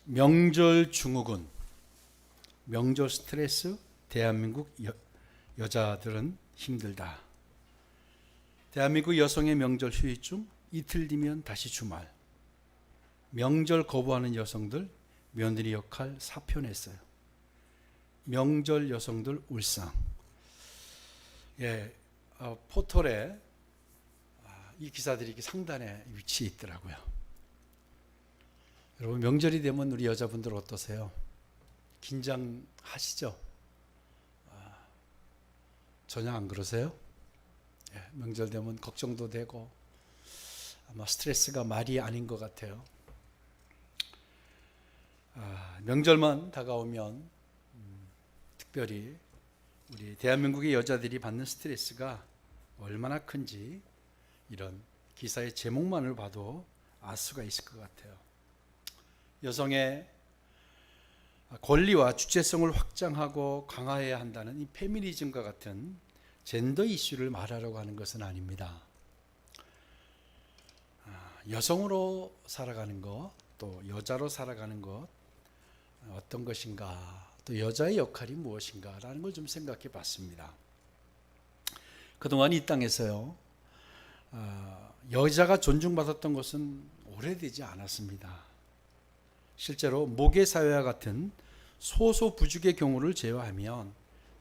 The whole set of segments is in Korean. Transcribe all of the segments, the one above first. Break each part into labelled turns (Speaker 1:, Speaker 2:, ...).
Speaker 1: 명절 증후군, 명절 스트레스, 대한민국 여자들은 힘들다. 대한민국 여성의 명절 휴일중 이틀 뒤면 다시 주말. 명절 거부하는 여성들 며느리 역할 사표 냈어요. 명절 여성들 울상. 포털에 이 기사들이 상단에 위치해 있더라고요. 여러분, 명절이 되면 우리 여자분들 어떠세요? 긴장하시죠? 전혀 안 그러세요? 명절 되면 걱정도 되고 아마 스트레스가 말이 아닌 것 같아요. 명절만 다가오면 특별히 우리 대한민국의 여자들이 받는 스트레스가 얼마나 큰지 이런 기사의 제목만을 봐도 알 수가 있을 것 같아요. 여성의 권리와 주체성을 확장하고 강화해야 한다는 이 페미니즘과 같은 젠더 이슈를 말하려고 하는 것은 아닙니다. 여성으로 살아가는 것, 또 여자로 살아가는 것 어떤 것인가, 또 여자의 역할이 무엇인가라는 걸 좀 생각해 봤습니다. 그동안 이 땅에서요, 여자가 존중받았던 것은 오래되지 않았습니다. 실제로 모계사회와 같은 소수 부족의 경우를 제외하면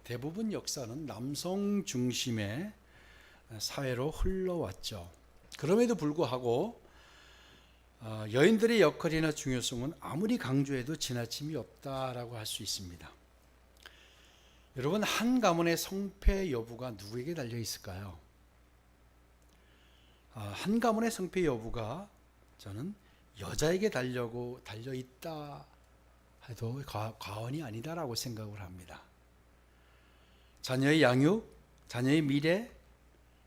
Speaker 1: 대부분 역사는 남성 중심의 사회로 흘러왔죠. 그럼에도 불구하고 여인들의 역할이나 중요성은 아무리 강조해도 지나침이 없다라고 할 수 있습니다. 여러분, 한 가문의 성패 여부가 누구에게 달려 있을까요? 한 가문의 성패 여부가 저는 여자에게 달려 있다 해도 과언이 아니다라고 생각을 합니다. 자녀의 양육, 자녀의 미래,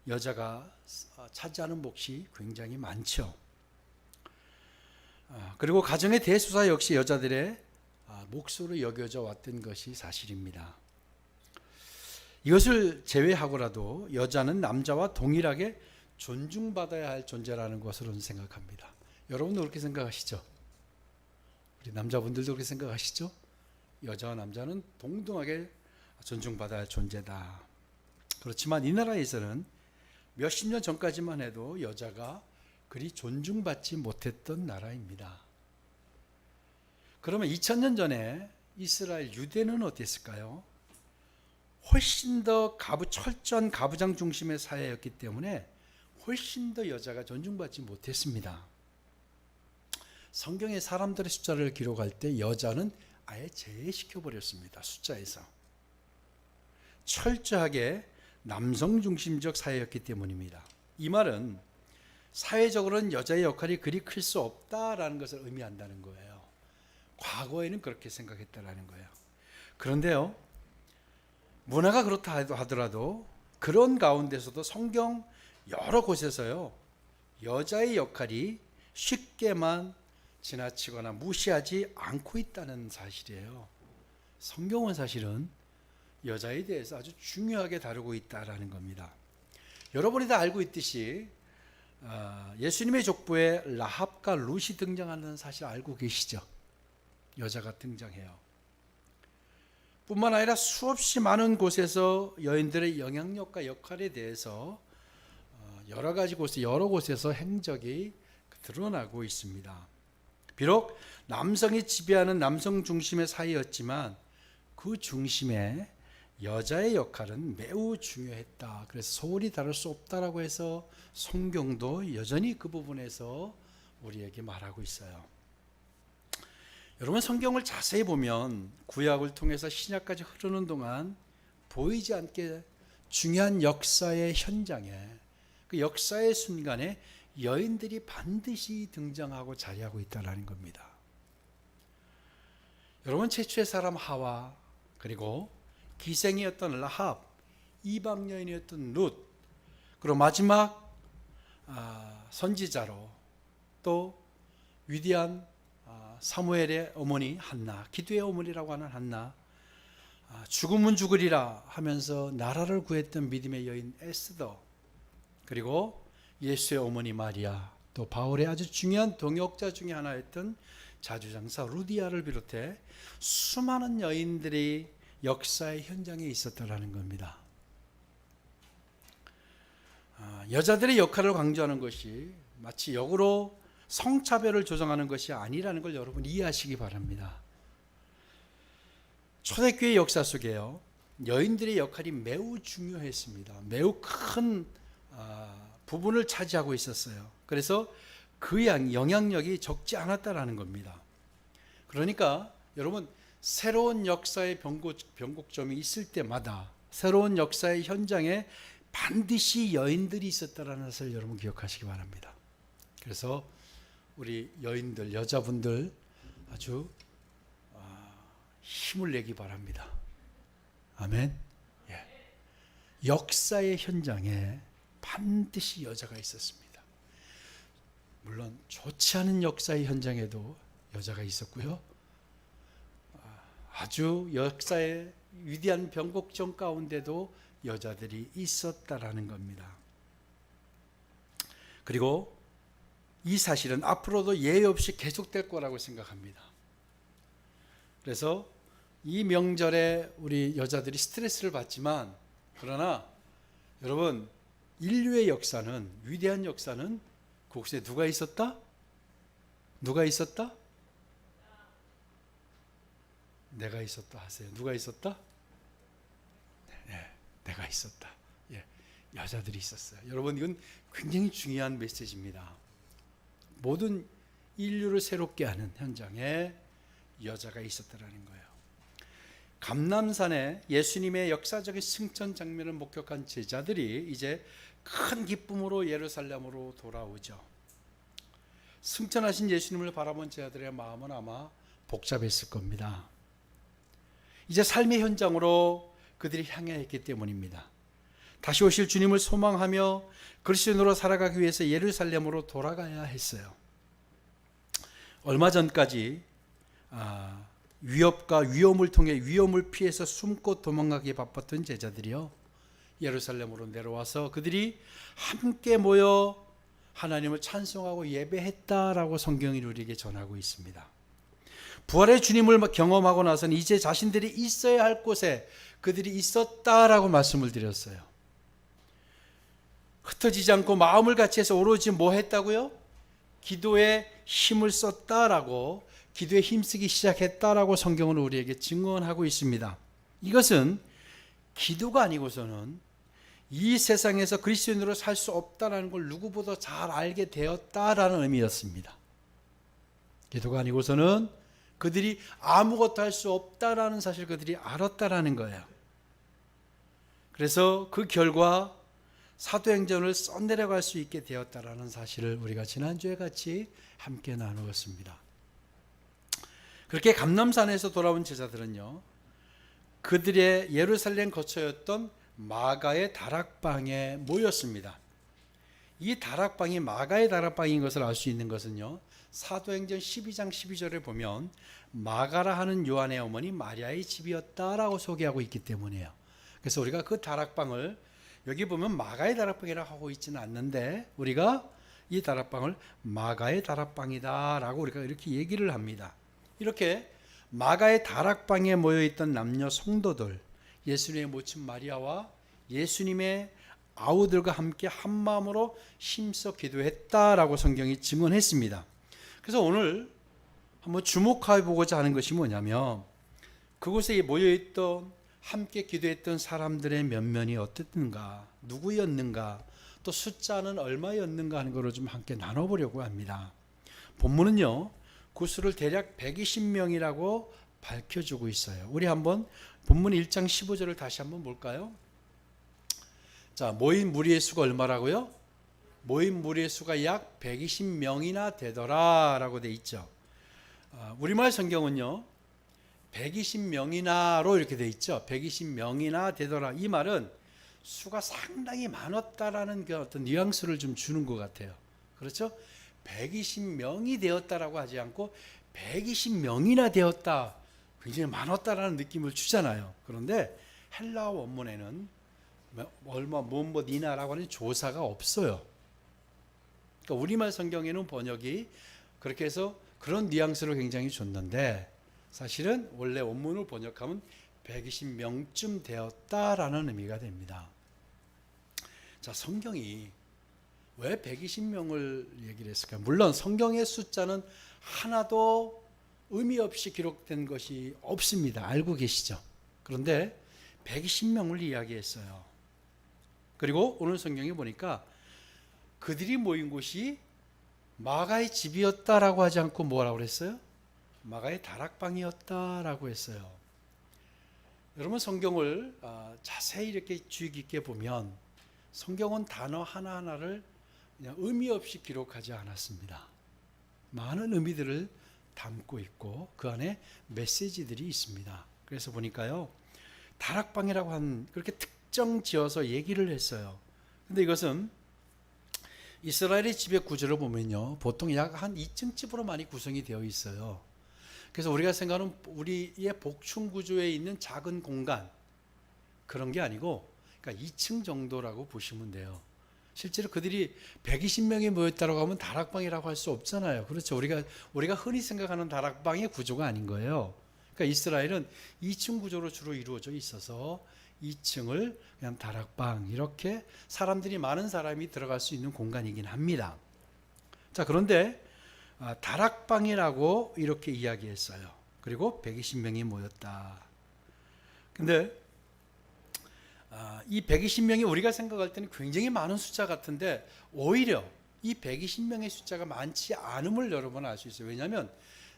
Speaker 1: 여자가 차지하는 몫이 굉장히 많죠. 그리고 가정의 대수사 역시 여자들의 몫으로 여겨져 왔던 것이 사실입니다. 이것을 제외하고라도 여자는 남자와 동일하게 존중받아야 할 존재라는 것으로는 생각합니다. 여러분도 그렇게 생각하시죠? 우리 남자분들도 그렇게 생각하시죠? 여자와 남자는 동등하게 존중받아야 할 존재다. 그렇지만 이 나라에서는 몇십 년 전까지만 해도 여자가 그리 존중받지 못했던 나라입니다. 그러면 2000년 전에 이스라엘 유대는 어땠을까요? 훨씬 더 철저한 가부장 중심의 사회였기 때문에 훨씬 더 여자가 존중받지 못했습니다. 성경에 사람들의 숫자를 기록할 때 여자는 아예 제외시켜버렸습니다. 숫자에서. 철저하게 남성 중심적 사회였기 때문입니다. 이 말은 사회적으로는 여자의 역할이 그리 클 수 없다라는 것을 의미한다는 거예요. 과거에는 그렇게 생각했다라는 거예요. 그런데요, 문화가 그렇다 하더라도 그런 가운데서도 성경 여러 곳에서요, 여자의 역할이 쉽게만 지나치거나 무시하지 않고 있다는 사실이에요. 성경은 사실은 여자에 대해서 아주 중요하게 다루고 있다라는 겁니다. 여러분이 다 알고 있듯이 예수님의 족보에 라합과 룻이 등장하는 사실 알고 계시죠? 여자가 등장해요. 뿐만 아니라 수없이 많은 곳에서 여인들의 영향력과 역할에 대해서 여러 곳에서 행적이 드러나고 있습니다. 비록 남성이 지배하는 남성 중심의 사회였지만 그 중심에 여자의 역할은 매우 중요했다. 그래서 소홀히 다룰 수 없다라고 해서 성경도 여전히 그 부분에서 우리에게 말하고 있어요. 여러분, 성경을 자세히 보면 구약을 통해서 신약까지 흐르는 동안 보이지 않게 중요한 역사의 현장에, 그 역사의 순간에 여인들이 반드시 등장하고 자리하고 있다는 겁니다. 여러분, 최초의 사람 하와, 그리고 기생이었던 라합, 이방 여인이었던 룻, 그리고 마지막 선지자로 또 위대한 사무엘의 어머니 한나, 기도의 어머니라고 하는 한나, 죽으면 죽으리라 하면서 나라를 구했던 믿음의 여인 에스더, 그리고 예수의 어머니 마리아, 또 바울의 아주 중요한 동역자 중에 하나였던 자주장사 루디아를 비롯해 수많은 여인들이 역사의 현장에 있었다라는 겁니다. 여자들의 역할을 강조하는 것이 마치 역으로 성차별을 조장하는 것이 아니라는 걸 여러분 이해하시기 바랍니다. 초대교회 역사 속에요, 여인들의 역할이 매우 중요했습니다. 매우 큰 부분을 차지하고 있었어요. 그래서 그 영향력이 적지 않았다라는 겁니다. 그러니까 여러분, 새로운 역사의 변곡점이 있을 때마다 새로운 역사의 현장에 반드시 여인들이 있었다라는 것을 여러분 기억하시기 바랍니다. 그래서 우리 여인들, 여자분들 아주 힘을 내기 바랍니다. 아멘. 예. 역사의 현장에 반드시 여자가 있었습니다. 물론 좋지 않은 역사의 현장에도 여자가 있었고요, 아주 역사의 위대한 변곡점 가운데도 여자들이 있었다라는 겁니다. 그리고 이 사실은 앞으로도 예외 없이 계속될 거라고 생각합니다. 그래서 이 명절에 우리 여자들이 스트레스를 받지만, 그러나 여러분, 인류의 역사는, 위대한 역사는 그곳에 누가 있었다? 누가 있었다? 내가 있었다 하세요. 누가 있었다? 네, 내가 있었다. 예, 여자들이 있었어요. 여러분, 이건 굉장히 중요한 메시지입니다. 모든 인류를 새롭게 하는 현장에 여자가 있었다라는 거예요. 감람산에 예수님의 역사적인 승천 장면을 목격한 제자들이 이제 큰 기쁨으로 예루살렘으로 돌아오죠. 승천하신 예수님을 바라본 제자들의 마음은 아마 복잡했을 겁니다. 이제 삶의 현장으로 그들이 향해 있기 때문입니다. 다시 오실 주님을 소망하며 그리스도인으로 살아가기 위해서 예루살렘으로 돌아가야 했어요. 얼마 전까지 위협과 위험을 통해 위험을 피해서 숨고 도망가기에 바빴던 제자들이요, 예루살렘으로 내려와서 그들이 함께 모여 하나님을 찬송하고 예배했다라고 성경이 우리에게 전하고 있습니다. 부활의 주님을 경험하고 나서는 이제 자신들이 있어야 할 곳에 그들이 있었다라고 말씀을 드렸어요. 흩어지지 않고 마음을 같이 해서 오로지 뭐 했다고요? 기도에 힘을 썼다라고, 기도에 힘쓰기 시작했다라고 성경은 우리에게 증언하고 있습니다. 이것은 기도가 아니고서는 이 세상에서 그리스도인으로 살 수 없다라는 걸 누구보다 잘 알게 되었다라는 의미였습니다. 기도가 아니고서는 그들이 아무것도 할 수 없다라는 사실 그들이 알았다라는 거예요. 그래서 그 결과 사도행전을 써내려갈 수 있게 되었다라는 사실을 우리가 지난주에 같이 함께 나누었습니다. 그렇게 감람산에서 돌아온 제자들은요, 그들의 예루살렘 거처였던 마가의 다락방에 모였습니다. 이 다락방이 마가의 다락방인 것을 알 수 있는 것은요, 사도행전 12장 12절에 보면 마가라 하는 요한의 어머니 마리아의 집이었다라고 소개하고 있기 때문이에요. 그래서 우리가 그 다락방을 여기 보면 마가의 다락방이라고 하고 있지는 않는데, 우리가 이 다락방을 마가의 다락방이다라고 우리가 이렇게 얘기를 합니다. 이렇게 마가의 다락방에 모여있던 남녀 성도들, 예수님의 모친 마리아와 예수님의 아우들과 함께 한 마음으로 힘써 기도했다라고 성경이 증언했습니다. 그래서 오늘 한번 주목해 보고자 하는 것이 뭐냐면, 그곳에 모여있던 함께 기도했던 사람들의 면면이 어땠는가, 누구였는가, 또 숫자는 얼마였는가 하는 것을 좀 함께 나눠보려고 합니다. 본문은요, 그 수를 대략 120명이라고 밝혀주고 있어요. 우리 한번 본문 1장 15절을 다시 한번 볼까요? 자, 모인 무리의 수가 얼마라고요? 모인 무리의 수가 약 120명이나 되더라 라고 돼 있죠. 우리말 성경은요, 120명이나로 이렇게 돼 있죠. 120명이나 되더라. 이 말은 수가 상당히 많았다라는 그 어떤 뉘앙스를 좀 주는 것 같아요. 그렇죠? 120명이 되었다라고 하지 않고 120명이나 되었다, 굉장히 많았다라는 느낌을 주잖아요. 그런데 헬라어 원문에는 얼마 뭐니나라고 하는 조사가 없어요. 그러니까 우리말 성경에는 번역이 그렇게 해서 그런 뉘앙스로 굉장히 줬는데 사실은 원래 원문을 번역하면 120명쯤 되었다라는 의미가 됩니다. 자, 성경이 왜 120명을 얘기를 했을까요? 물론 성경의 숫자는 하나도 의미 없이 기록된 것이 없습니다. 알고 계시죠? 그런데 120명을 이야기했어요. 그리고 오늘 성경에 보니까 그들이 모인 곳이 마가의 집이었다라고 하지 않고 뭐라고 그랬어요? 마가의 다락방이었다라고 했어요. 여러분 성경을 자세히 이렇게 주의 깊게 보면 성경은 단어 하나하나를 그냥 의미 없이 기록하지 않았습니다. 많은 의미들을 담고 있고 그 안에 메시지들이 있습니다. 그래서 보니까요, 다락방이라고 한 그렇게 특정 지어서 얘기를 했어요. 근데 이것은 이스라엘의 집의 구조를 보면요, 보통 약 한 2층 집으로 많이 구성이 되어 있어요. 그래서 우리가 생각하는 우리의 복층 구조에 있는 작은 공간, 그런 게 아니고 그러니까 2층 정도라고 보시면 돼요. 실제로 그들이 120명이 모였다고 하면 다락방이라고 할 수 없잖아요. 그렇죠. 우리가 흔히 생각하는 다락방의 구조가 아닌 거예요. 그러니까 이스라엘은 2층 구조로 주로 이루어져 있어서 2층을 그냥 다락방, 이렇게 사람들이 많은 사람이 들어갈 수 있는 공간이긴 합니다. 자, 그런데 다락방이라고 이렇게 이야기했어요. 그리고 120명이 모였다. 근데 이 120명이 우리가 생각할 때는 굉장히 많은 숫자 같은데 오히려 이 120명의 숫자가 많지 않음을 여러분 알 수 있어요. 왜냐하면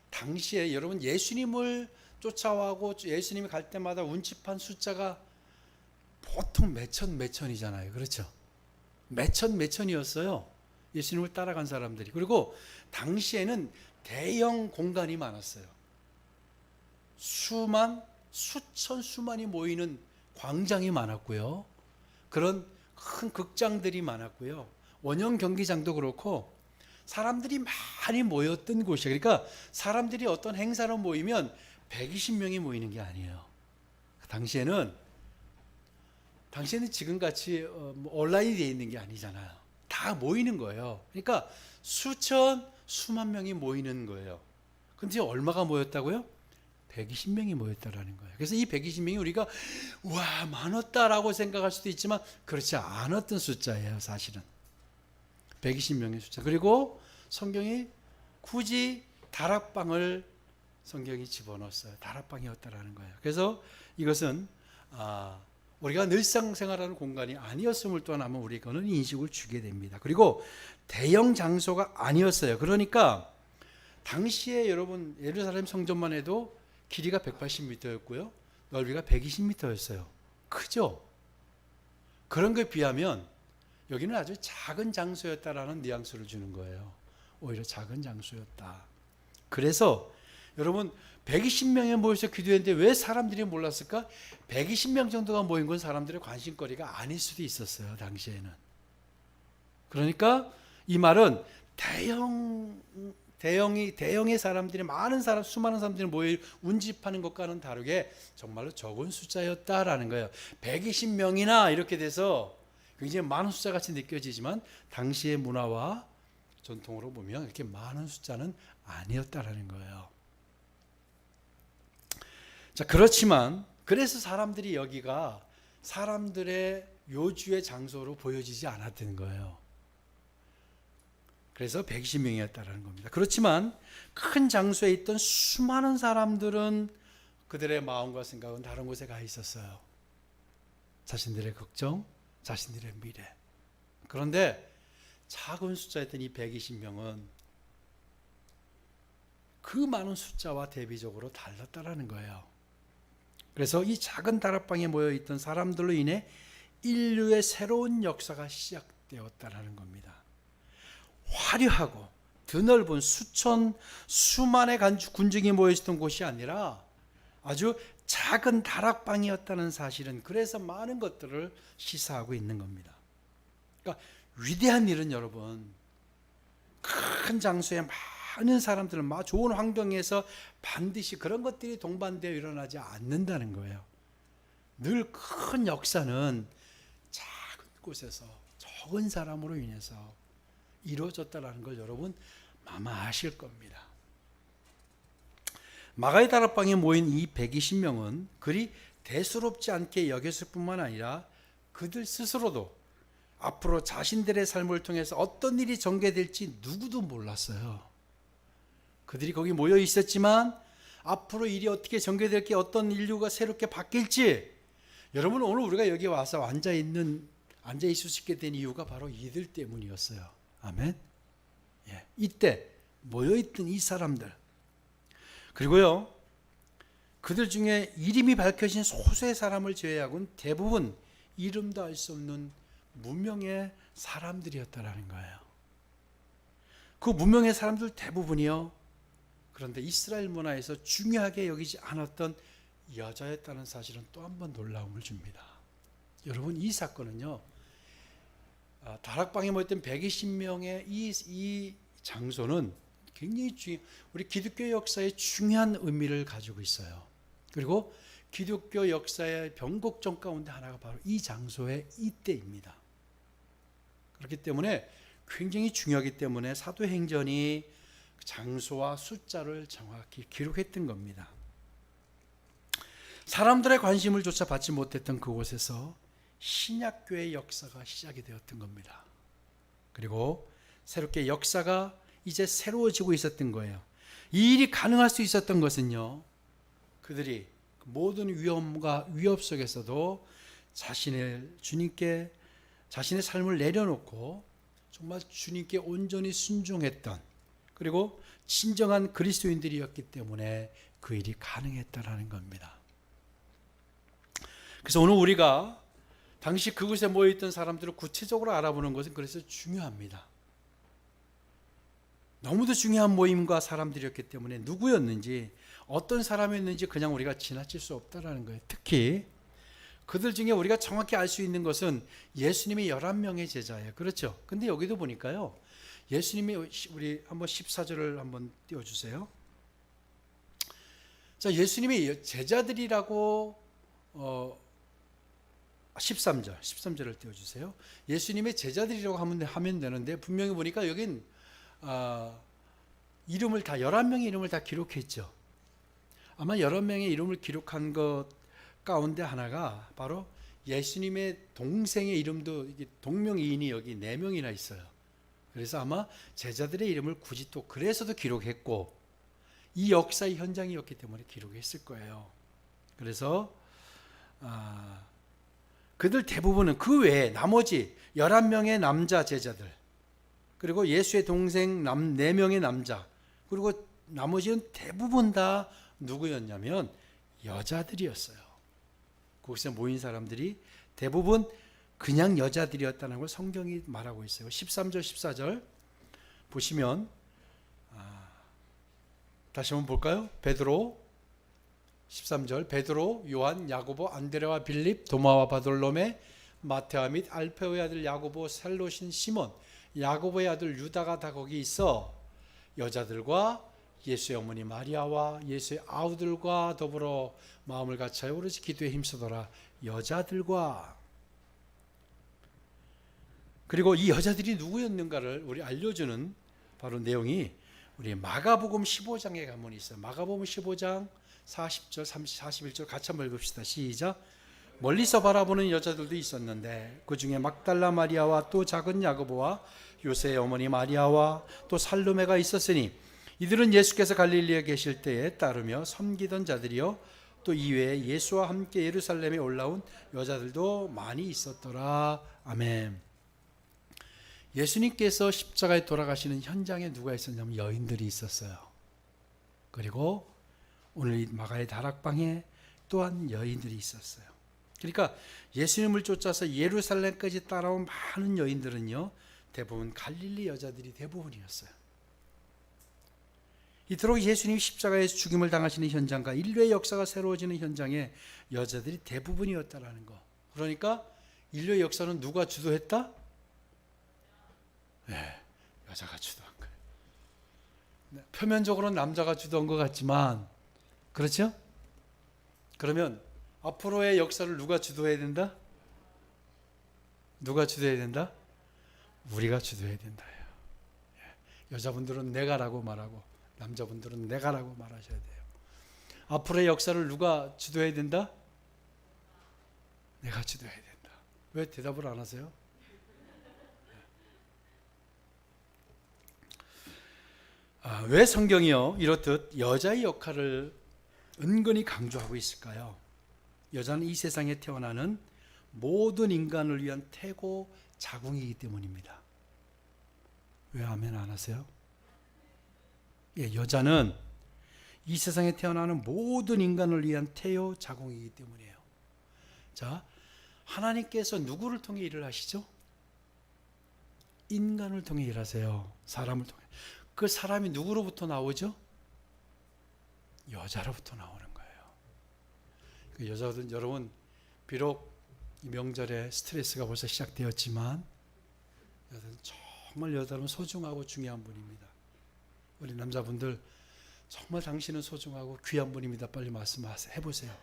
Speaker 1: 당시에 여러분 예수님을 쫓아와고 예수님이 갈 때마다 운집한 숫자가 보통 몇천이잖아요. 그렇죠? 몇천이었어요. 예수님을 따라간 사람들이. 그리고 당시에는 대형 공간이 많았어요. 수천수만이 모이는 광장이 많았고요. 그런 큰 극장들이 많았고요. 원형 경기장도 그렇고 사람들이 많이 모였던 곳이에요. 그러니까 사람들이 어떤 행사로 모이면 120명이 모이는 게 아니에요. 당시에는 지금같이 온라인이 되어 있는 게 아니잖아요. 다 모이는 거예요. 그러니까 수만 명이 모이는 거예요. 근데 얼마가 모였다고요? 120명이 모였다라는 거예요. 그래서 이 120명이 우리가 와 많았다라고 생각할 수도 있지만 그렇지 않았던 숫자예요. 사실은 120명의 숫자. 그리고 성경이 굳이 다락방을 성경이 집어넣었어요. 다락방이었다라는 거예요. 그래서 이것은 우리가 늘상생활하는 공간이 아니었음을 또한 아마 우리가 인식을 주게 됩니다. 그리고 대형 장소가 아니었어요. 그러니까 당시에 여러분 예루살렘 성전만 해도 길이가 180m였고요. 넓이가 120m였어요. 크죠? 그런 것에 비하면 여기는 아주 작은 장소였다라는 뉘앙스를 주는 거예요. 오히려 작은 장소였다. 그래서 여러분 120명에 모여서 기도했는데 왜 사람들이 몰랐을까? 120명 정도가 모인 건 사람들의 관심거리가 아닐 수도 있었어요. 당시에는. 그러니까 이 말은 대형의 사람들이 수많은 사람들이 모여 운집하는 것과는 다르게 정말로 적은 숫자였다라는 거예요. 120명이나 이렇게 돼서 굉장히 많은 숫자 같이 느껴지지만 당시의 문화와 전통으로 보면 이렇게 많은 숫자는 아니었다라는 거예요. 자, 그렇지만 그래서 사람들이 여기가 사람들의 요주의 장소로 보여지지 않았던 거예요. 그래서 120명이었다라는 겁니다. 그렇지만 큰 장소에 있던 수많은 사람들은 그들의 마음과 생각은 다른 곳에 가 있었어요. 자신들의 걱정, 자신들의 미래. 그런데 작은 숫자였던 이 120명은 그 많은 숫자와 대비적으로 달랐다라는 거예요. 그래서 이 작은 다락방에 모여있던 사람들로 인해 인류의 새로운 역사가 시작되었다라는 겁니다. 화려하고 드넓은 수만의 군중이 모여있던 곳이 아니라 아주 작은 다락방이었다는 사실은 그래서 많은 것들을 시사하고 있는 겁니다. 그러니까 위대한 일은 여러분 큰 장소에 많은 사람들은 좋은 환경에서 반드시 그런 것들이 동반되어 일어나지 않는다는 거예요. 늘 큰 역사는 작은 곳에서 적은 사람으로 인해서 이루어졌다는 걸 여러분 아마 아실 겁니다. 마가의 다락방에 모인 이 120명은 그리 대수롭지 않게 여겼을 뿐만 아니라 그들 스스로도 앞으로 자신들의 삶을 통해서 어떤 일이 전개될지 누구도 몰랐어요. 그들이 거기 모여 있었지만 앞으로 일이 어떻게 전개될지, 어떤 인류가 새롭게 바뀔지, 여러분 오늘 우리가 여기 와서 앉아 있을 수 있게 된 이유가 바로 이들 때문이었어요. 아멘. 예, 이때 모여있던 이 사람들, 그리고요 그들 중에 이름이 밝혀진 소수의 사람을 제외하고는 대부분 이름도 알 수 없는 무명의 사람들이었다라는 거예요. 그 무명의 사람들 대부분이요, 그런데 이스라엘 문화에서 중요하게 여기지 않았던 여자였다는 사실은 또 한 번 놀라움을 줍니다. 여러분, 이 사건은요, 다락방에 모였던 120명의 이 장소는 굉장히 우리 기독교 역사에 중요한 의미를 가지고 있어요. 그리고 기독교 역사의 변곡점 가운데 하나가 바로 이 장소의 이때입니다. 그렇기 때문에 굉장히 중요하기 때문에 사도행전이 장소와 숫자를 정확히 기록했던 겁니다. 사람들의 관심을 조차 받지 못했던 그곳에서 신약교의 역사가 시작이 되었던 겁니다. 그리고 새롭게 역사가 이제 새로워지고 있었던 거예요. 이 일이 가능할 수 있었던 것은요, 그들이 모든 위험과 위협 속에서도 주님께 자신의 삶을 내려놓고 정말 주님께 온전히 순종했던, 그리고 진정한 그리스도인들이었기 때문에 그 일이 가능했다라는 겁니다. 그래서 오늘 우리가 당시 그곳에 모여있던 사람들을 구체적으로 알아보는 것은 그래서 중요합니다. 너무도 중요한 모임과 사람들이었기 때문에 누구였는지, 어떤 사람이었는지 그냥 우리가 지나칠 수 없다라는 거예요. 특히 그들 중에 우리가 정확히 알 수 있는 것은 예수님이 11명의 제자예요. 그렇죠? 근데 여기도 보니까요, 예수님이, 우리 한번 14절을 한번 띄워주세요. 자, 예수님이 제자들이라고 13절을 띄워주세요. 예수님의 제자들이라고 하면 되는데, 분명히 보니까 여긴 이름을 다 11명의 이름을 다 기록했죠. 아마 11명의 이름을 기록한 것 가운데 하나가 바로 예수님의 동생의 이름도, 동명이인이 여기 4명이나 있어요. 그래서 아마 제자들의 이름을 굳이 또 그래서도 기록했고, 이 역사의 현장이었기 때문에 기록했을 거예요. 그래서 그들 대부분은 그 외에 나머지 11명의 남자 제자들, 그리고 예수의 동생 4명의 남자, 그리고 나머지는 대부분 다 누구였냐면 여자들이었어요. 거기서 모인 사람들이 대부분 그냥 여자들이었다는 걸 성경이 말하고 있어요. 13절 14절 보시면, 다시 한번 볼까요? 베드로 13절, 베드로, 요한, 야고보, 안드레와 빌립, 도마와 바돌로메, 마테와 및 알페오의 아들 야고보, 셀롯인 시몬, 야고보의 아들 유다가 다 거기 있어 여자들과 예수의 어머니 마리아와 예수의 아우들과 더불어 마음을 같이하여 오로지 기도에 힘쓰더라. 여자들과, 그리고 이 여자들이 누구였는가를 우리 알려주는 바로 내용이 우리 마가복음 15장에 가면 있어요. 마가복음 15장 40절, 41절 같이 한번 읽읍시다. 시작. 멀리서 바라보는 여자들도 있었는데 그 중에 막달라 마리아와 또 작은 야고보와 요새의 어머니 마리아와 또 살로메가 있었으니 이들은 예수께서 갈릴리에 계실 때에 따르며 섬기던 자들이요 또 이외에 예수와 함께 예루살렘에 올라온 여자들도 많이 있었더라. 아멘. 예수님께서 십자가에 돌아가시는 현장에 누가 있었냐면 여인들이 있었어요. 그리고 오늘 마가의 다락방에 또한 여인들이 있었어요. 그러니까 예수님을 쫓아서 예루살렘까지 따라온 많은 여인들은요, 대부분 갈릴리 여자들이 대부분이었어요. 이토록 예수님이 십자가에서 죽임을 당하시는 현장과 인류의 역사가 새로워지는 현장에 여자들이 대부분이었다라는 거. 그러니까 인류의 역사는 누가 주도했다? 네, 여자가 주도한 거예요. 네, 표면적으로는 남자가 주도한 것 같지만, 그렇죠? 그러면 앞으로의 역사를 누가 주도해야 된다? 누가 주도해야 된다? 우리가 주도해야 된다. 여자분들은 내가라고 말하고 남자분들은 내가라고 말하셔야 돼요. 앞으로의 역사를 누가 주도해야 된다? 내가 주도해야 된다. 왜 대답을 안 하세요? 왜 성경이요 이렇듯 여자의 역할을 은근히 강조하고 있을까요? 여자는 이 세상에 태어나는 모든 인간을 위한 태고 자궁이기 때문입니다. 왜 아멘 안 하세요? 예, 여자는 이 세상에 태어나는 모든 인간을 위한 태요 자궁이기 때문이에요. 자, 하나님께서 누구를 통해 일을 하시죠? 인간을 통해 일하세요. 사람을 통해. 그 사람이 누구로부터 나오죠? 여자로부터 나오는 거예요. 그 여자들 여러분, 비록 이 명절에 스트레스가 벌써 시작되었지만 정말 여자는 소중하고 중요한 분입니다. 우리 남자분들 정말 당신은 소중하고 귀한 분입니다. 빨리 말씀해보세요.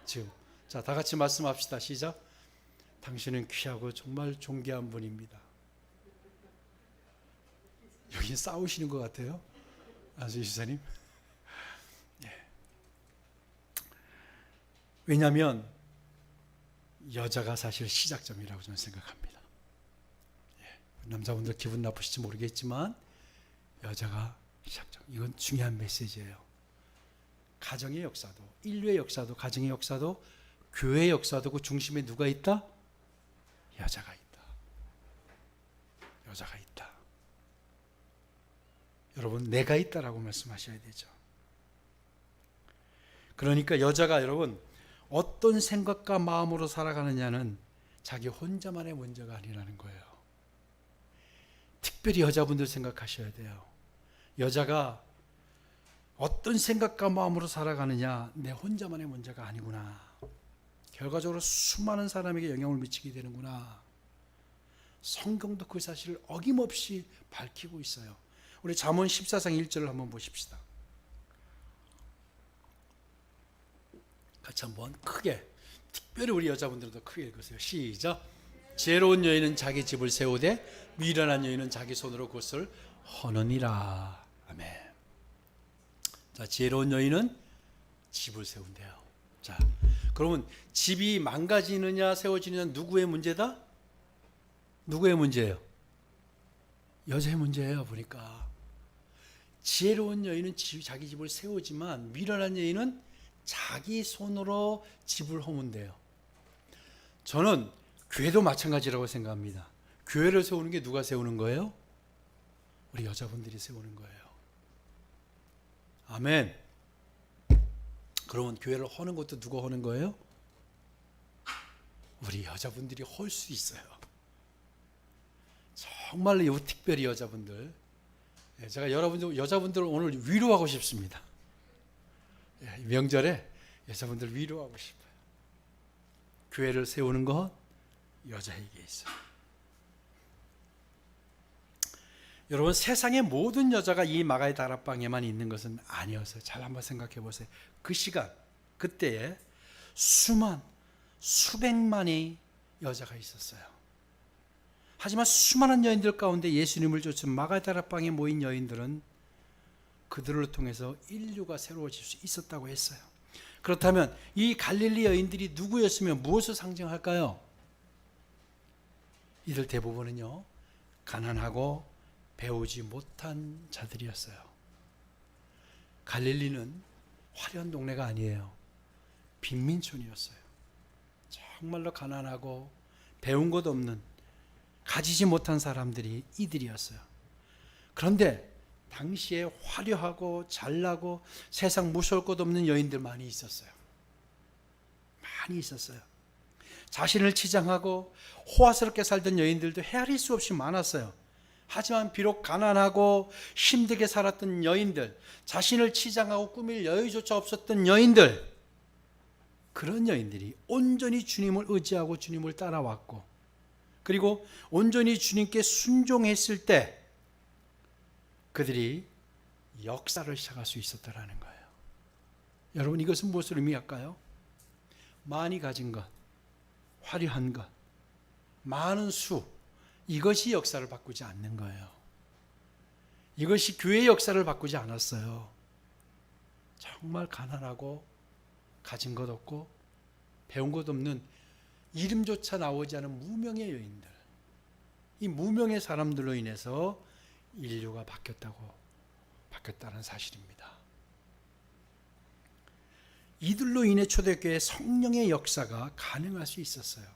Speaker 1: 지금 자, 다 같이 말씀합시다. 시작. 당신은 귀하고 정말 존귀한 분입니다. 여기 싸우시는 것 같아요. 안수희 지사님. 예. 왜냐하면 여자가 사실 시작점이라고 저는 생각합니다. 예. 남자분들 기분 나쁘실지 모르겠지만 여자가 시작점. 이건 중요한 메시지예요. 가정의 역사도, 인류의 역사도, 가정의 역사도, 교회의 역사도 그 중심에 누가 있다? 여자가 있다. 여자가 있다. 여러분, 내가 있다라고 말씀하셔야 되죠. 그러니까 여자가 여러분 어떤 생각과 마음으로 살아가느냐는 자기 혼자만의 문제가 아니라는 거예요. 특별히 여자분들 생각하셔야 돼요. 여자가 어떤 생각과 마음으로 살아가느냐, 내 혼자만의 문제가 아니구나. 결과적으로 수많은 사람에게 영향을 미치게 되는구나. 성경도 그 사실을 어김없이 밝히고 있어요. 우리 잠언 14장 1절을 한번 보십시다. 같이 한번 크게, 특별히 우리 여자분들도 크게 읽으세요. 시작. 지혜로운 여인은 자기 집을 세우되 미련한 여인은 자기 손으로 그것을 허느니라. 아멘. 자, 지혜로운 여인은 집을 세운대요. 자, 그러면 집이 망가지느냐 세워지느냐 누구의 문제다? 누구의 문제예요? 여자의 문제예요. 보니까 지혜로운 여인은 자기 집을 세우지만 미련한 여인은 자기 손으로 집을 허문대요. 저는 교회도 마찬가지라고 생각합니다. 교회를 세우는 게 누가 세우는 거예요? 우리 여자분들이 세우는 거예요. 아멘. 그러면 교회를 허는 것도 누가 허는 거예요? 우리 여자분들이 헐 수 있어요. 정말로 특별히 여자분들, 제가 여자분들을 오늘 위로하고 싶습니다. 명절에 여자분들 위로하고 싶어요. 교회를 세우는 건 여자에게 있어요. 여러분, 세상의 모든 여자가 이 마가의 다락방에만 있는 것은 아니었어요. 잘 한번 생각해 보세요. 그 시간, 그때에 수백만의 여자가 있었어요. 하지만 수많은 여인들 가운데 예수님을 쫓은 마가의 다락방에 모인 여인들은 그들을 통해서 인류가 새로워질 수 있었다고 했어요. 그렇다면 이 갈릴리 여인들이 누구였으면 무엇을 상징할까요? 이들 대부분은요, 가난하고 배우지 못한 자들이었어요. 갈릴리는 화려한 동네가 아니에요. 빈민촌이었어요. 정말로 가난하고 배운 것 없는, 가지지 못한 사람들이 이들이었어요. 그런데 당시에 화려하고 잘나고 세상 무서울 것 없는 여인들 많이 있었어요. 많이 있었어요. 자신을 치장하고 호화스럽게 살던 여인들도 헤아릴 수 없이 많았어요. 하지만 비록 가난하고 힘들게 살았던 여인들, 자신을 치장하고 꾸밀 여유조차 없었던 여인들, 그런 여인들이 온전히 주님을 의지하고 주님을 따라왔고, 그리고 온전히 주님께 순종했을 때 그들이 역사를 시작할 수 있었다라는 거예요. 여러분, 이것은 무엇을 의미할까요? 많이 가진 것, 화려한 것, 많은 수, 이것이 역사를 바꾸지 않는 거예요. 이것이 교회의 역사를 바꾸지 않았어요. 정말 가난하고 가진 것 없고 배운 것 없는 이름조차 나오지 않은 무명의 여인들, 이 무명의 사람들로 인해서 인류가 바뀌었다는 사실입니다. 이들로 인해 초대교회 성령의 역사가 가능할 수 있었어요.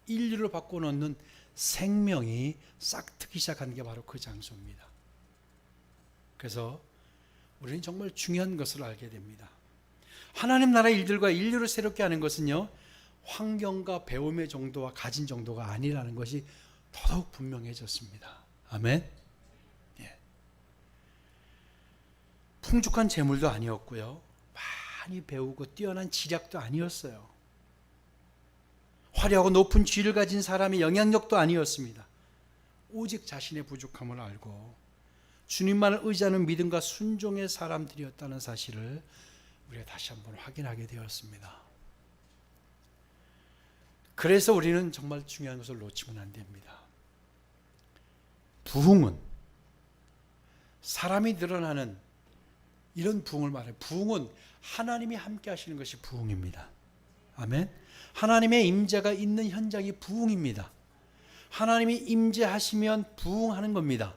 Speaker 1: 인류를 바꿔놓는 생명이 싹트기 시작한 게 바로 그 장소입니다. 그래서 우리는 정말 중요한 것을 알게 됩니다. 하나님 나라 일들과 인류를 새롭게 하는 것은요, 환경과 배움의 정도와 가진 정도가 아니라는 것이 더더욱 분명해졌습니다. 아멘. 예. 풍족한 재물도 아니었고요, 많이 배우고 뛰어난 지략도 아니었어요. 화려하고 높은 지위를 가진 사람의 영향력도 아니었습니다. 오직 자신의 부족함을 알고 주님만을 의지하는 믿음과 순종의 사람들이었다는 사실을 우리가 다시 한번 확인하게 되었습니다. 그래서 우리는 정말 중요한 것을 놓치면 안 됩니다. 부흥은 사람이 늘어나는 이런 부흥을 말해요. 부흥은 하나님이 함께 하시는 것이 부흥입니다. 아멘. 하나님의 임재가 있는 현장이 부흥입니다. 하나님이 임재하시면 부흥하는 겁니다.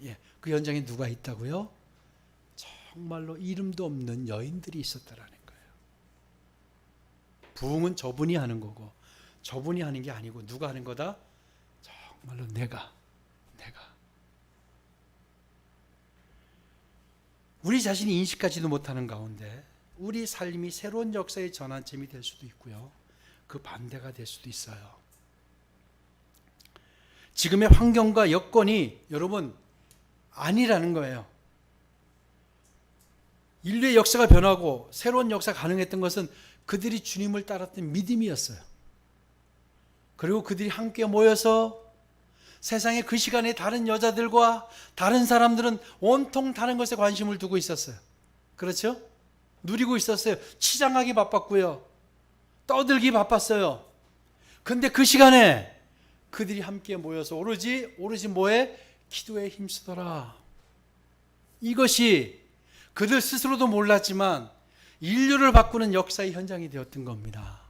Speaker 1: 예, 그 현장에 누가 있다고요? 정말로 이름도 없는 여인들이 있었다라는 거예요. 부흥은 저분이 하는 거고 저분이 하는 게 아니고 누가 하는 거다? 정말로 내가 우리 자신이 인식하지도 못하는 가운데 우리 삶이 새로운 역사의 전환점이 될 수도 있고요, 그 반대가 될 수도 있어요. 지금의 환경과 여건이 여러분 아니라는 거예요. 인류의 역사가 변하고 새로운 역사가 가능했던 것은 그들이 주님을 따랐던 믿음이었어요. 그리고 그들이 함께 모여서 세상의 그 시간에 다른 여자들과 다른 사람들은 온통 다른 것에 관심을 두고 있었어요. 그렇죠? 누리고 있었어요. 치장하기 바빴고요, 떠들기 바빴어요. 근데 그 시간에 그들이 함께 모여서 오로지 뭐에? 기도에 힘쓰더라. 이것이 그들 스스로도 몰랐지만 인류를 바꾸는 역사의 현장이 되었던 겁니다.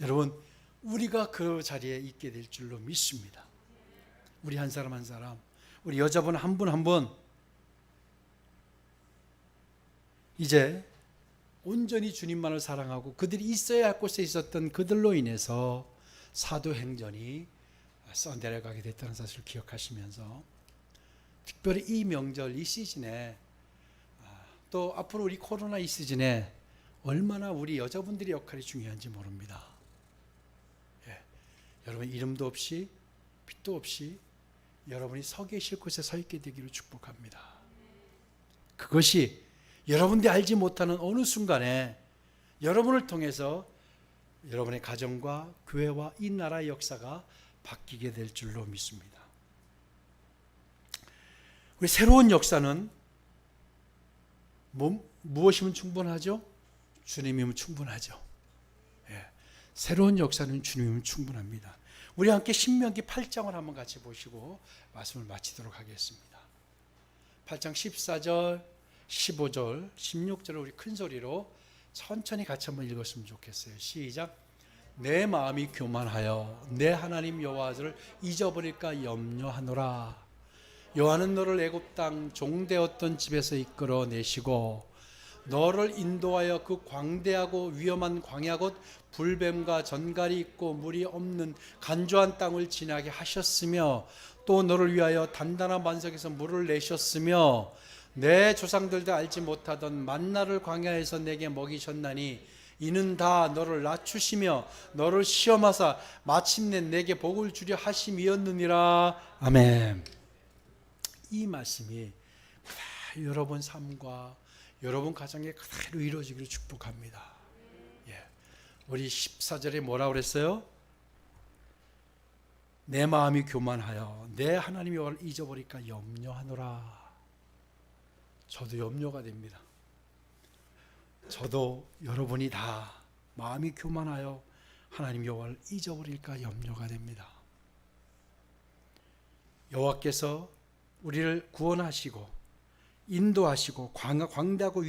Speaker 1: 여러분, 우리가 그 자리에 있게 될 줄로 믿습니다. 우리 한 사람 한 사람, 우리 여자분 한 분 한 분, 이제 온전히 주님만을 사랑하고 그들이 있어야 할 곳에 있었던 그들로 인해서 사도행전이 써내려가게 됐다는 사실을 기억하시면서 특별히 이 명절, 이 시즌에, 또 앞으로 우리 코로나 이 시즌에 얼마나 우리 여자분들의 역할이 중요한지 모릅니다. 예. 여러분 이름도 없이 빛도 없이 여러분이 서 계실 곳에 서 있게 되기를 축복합니다. 그것이 여러분들이 알지 못하는 어느 순간에 여러분을 통해서 여러분의 가정과 교회와 이 나라의 역사가 바뀌게 될 줄로 믿습니다. 우리 새로운 역사는 무엇이면 충분하죠? 주님이면 충분하죠. 예. 새로운 역사는 주님이면 충분합니다. 우리 함께 신명기 8장을 한번 같이 보시고 말씀을 마치도록 하겠습니다. 8장 14절, 15절, 16절을 우리 큰 소리로 천천히 같이 한번 읽었으면 좋겠어요. 시작. 내 마음이 교만하여 내 하나님 여호와를 잊어버릴까 염려하노라. 여호와는 너를 애굽 땅 종되었던 집에서 이끌어 내시고 너를 인도하여 그 광대하고 위험한 광야 곧 불뱀과 전갈이 있고 물이 없는 간조한 땅을 지나게 하셨으며 또 너를 위하여 단단한 반석에서 물을 내셨으며 내 조상들도 알지 못하던 만나를 광야에서 내게 먹이셨나니 이는 다 너를 낮추시며 너를 시험하사 마침내 내게 복을 주려 하심이었느니라. 아멘. 이 말씀이 여러분 삶과 여러분 가정에 그대로 이루어지기를 축복합니다. 예. 우리 14절에 뭐라고 그랬어요? 내 마음이 교만하여 내 하나님 여호와를 잊어버릴까 염려하노라. 저도 염려가 됩니다. 저도 여러분이 다 마음이 교만하여 하나님 여호와를 잊어버릴까 염려가 됩니다. 여호와께서 우리를 구원하시고 인도하시고 광대하고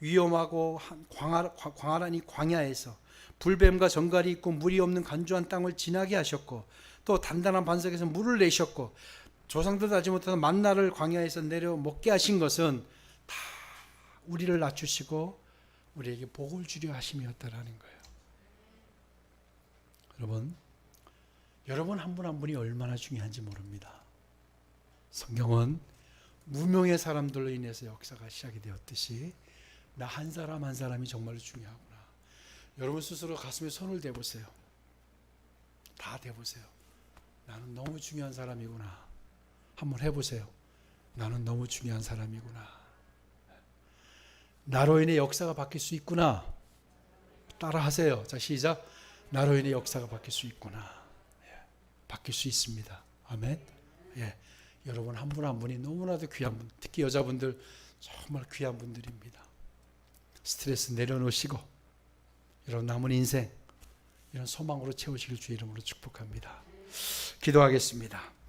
Speaker 1: 위험하고 광활한 이 광야에서 불뱀과 정갈이 있고 물이 없는 간주한 땅을 지나게 하셨고, 또 단단한 반석에서 물을 내셨고, 조상들도 하지 못하는 만나를 광야에서 내려 먹게 하신 것은 다 우리를 낮추시고 우리에게 복을 주려 하심이었다라는 거예요. 여러분 한 분 한 분이 얼마나 중요한지 모릅니다. 성경은 무명의 사람들로 인해서 역사가 시작이 되었듯이 나 한 사람 한 사람이 정말로 중요하구나. 여러분 스스로 가슴에 손을 대보세요. 다 대보세요. 나는 너무 중요한 사람이구나. 한번 해보세요. 나는 너무 중요한 사람이구나. 나로 인해 역사가 바뀔 수 있구나. 따라 하세요. 자, 시작. 나로 인해 역사가 바뀔 수 있구나. 바뀔 수 있습니다. 아멘. 예. 여러분 한 분 한 분이 너무나도 귀한 분, 특히 여자분들 정말 귀한 분들입니다. 스트레스 내려놓으시고 여러분 남은 인생 이런 소망으로 채우시길 주의 이름으로 축복합니다. 기도하겠습니다.